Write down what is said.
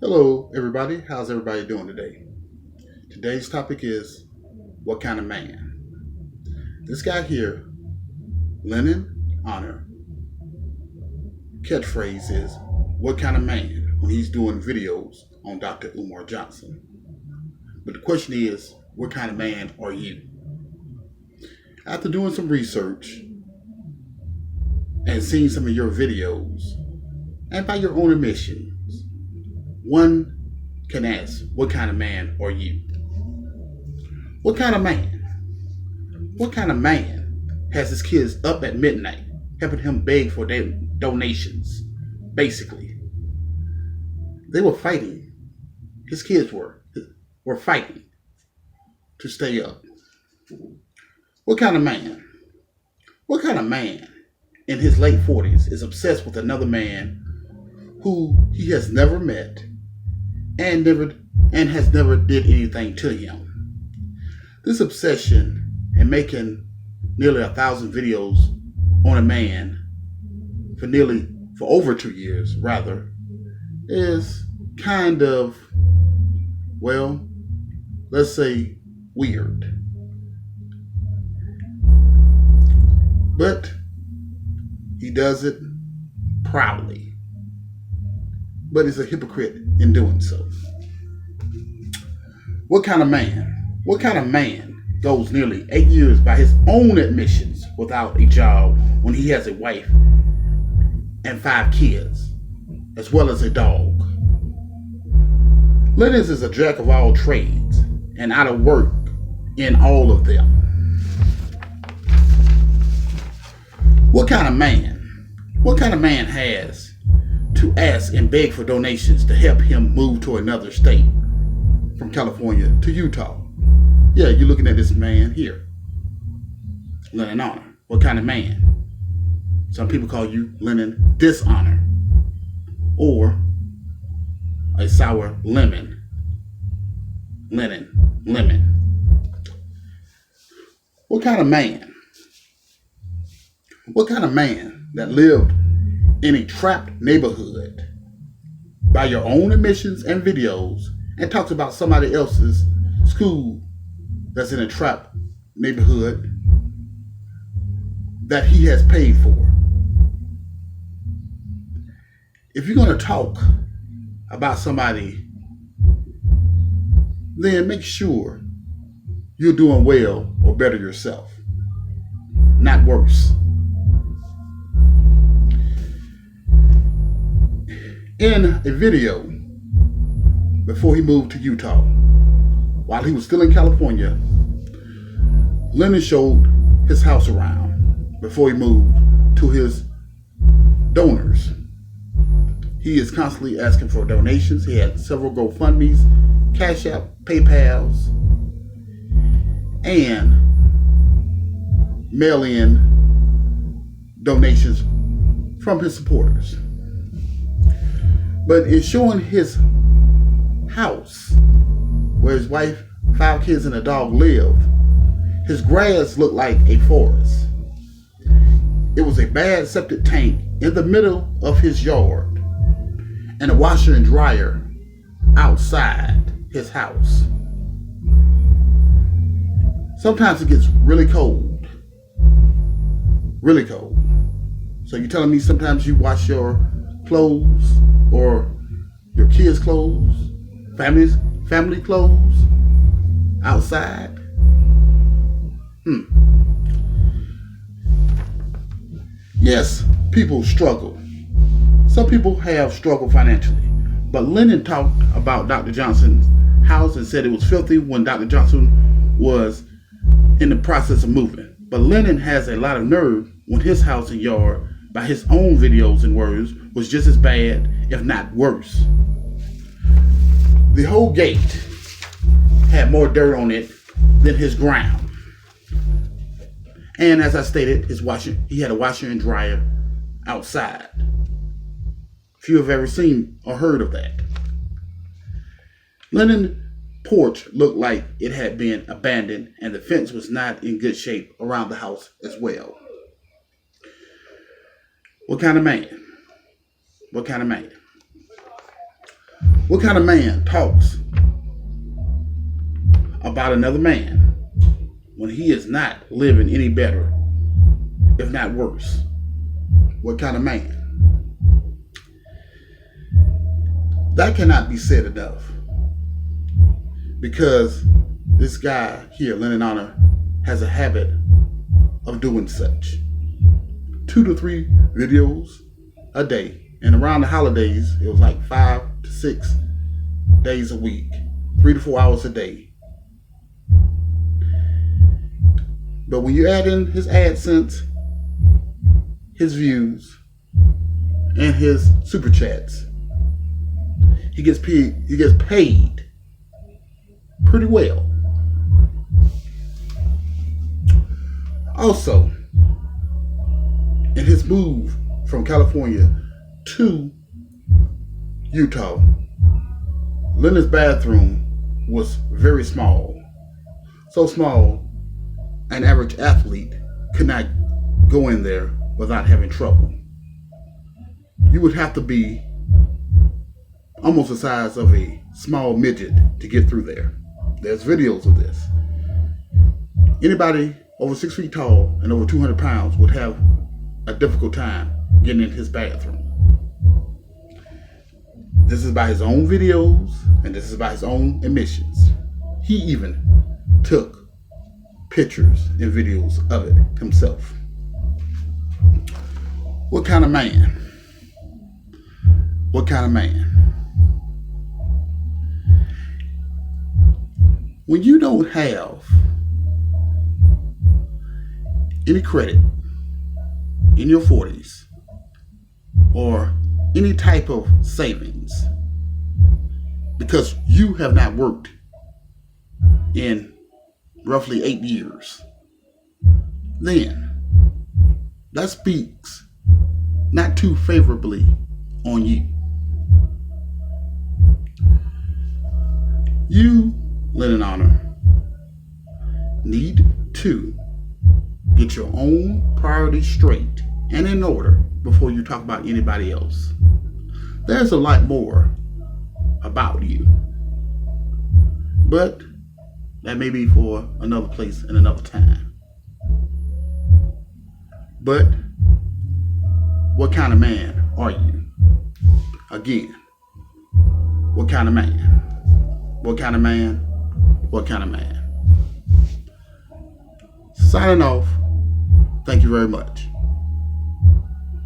Hello, everybody. How's everybody doing today? Today's topic is what kind of man? This guy here, Lenon Honor, catchphrase is what kind of man when he's doing videos on Dr. Umar Johnson. But the question is, what kind of man are you? After doing some research and seeing some of your videos, and by your own admissions, one can ask, what kind of man are you? What kind of man? What kind of man has his kids up at midnight, helping him beg for their donations? Basically, they were fighting. His kids were fighting to stay up. What kind of man? What kind of man in his late 40s is obsessed with another man who he has never met and has never did anything to him? This obsession and making nearly 1,000 videos on a man for over 2 years rather is kind of, well, let's say weird. But he does it proudly. But he's a hypocrite in doing so. What kind of man? What kind of man goes nearly 8 years by his own admissions without a job when he has a wife and 5 kids, as well as a dog? Lenon is a jack of all trades and out of work in all of them. What kind of man? What kind of man has to ask and beg for donations to help him move to another state from California to Utah? Yeah, you're looking at this man here, Lenon Honor. What kind of man? Some people call you Lenon Dishonor, or a sour lemon. Lenon Lemon. What kind of man? What kind of man that lived in a trapped neighborhood by your own admissions and videos and talks about somebody else's school that's in a trapped neighborhood that he has paid for? If you're going to talk about somebody, then make sure you're doing well or better yourself, not worse. In a video before he moved to Utah, while he was still in California, Lenon showed his house around before he moved to his donors. He is constantly asking for donations. He had several GoFundMes, cashapp, PayPals, and mail-in donations from his supporters. But in showing his house, where his wife, 5 kids, and a dog lived, his grass looked like a forest. It was a bad septic tank in the middle of his yard, and a washer and dryer outside his house. Sometimes it gets really cold. Really cold. So you're telling me sometimes you wash your clothes or your kids' clothes, family clothes outside? Yes, people struggle. Some people have struggled financially. But Lenon talked about Dr. Johnson's house and said it was filthy when Dr. Johnson was in the process of moving. But Lenon has a lot of nerve when his house and yard, by his own videos and words, was just as bad, if not worse. The whole gate had more dirt on it than his ground. And as I stated, he had a washer and dryer outside. Few have ever seen or heard of that. Lenon's porch looked like it had been abandoned, and the fence was not in good shape around the house as well. What kind of man? What kind of man? What kind of man talks about another man when he is not living any better, if not worse? What kind of man? That cannot be said enough, because this guy here, Lenon Honor, has a habit of doing such. 2 to 3 videos a day. And around the holidays, it was like 5 to 6 days a week, 3 to 4 hours a day. But when you add in his AdSense, his views, and his super chats, he gets paid pretty well. Also, in his move from California to Utah, Lenon's bathroom was very small. So small, an average athlete could not go in there without having trouble. You would have to be almost the size of a small midget to get through there. There's videos of this. Anybody over 6 feet tall and over 200 pounds would have a difficult time getting in his bathroom. This is by his own videos, and this is by his own admissions. He even took pictures and videos of it himself. What kind of man? What kind of man? When you don't have any credit in your 40s or any type of savings because you have not worked in roughly 8 years, then that speaks not too favorably on you. You, Lenon Honor, need to get your own priorities straight and in order before you talk about anybody else. There's a lot more about you, but that may be for another place and another time. But what kind of man are you? Again, what kind of man? What kind of man? What kind of man? Signing off. Thank you very much.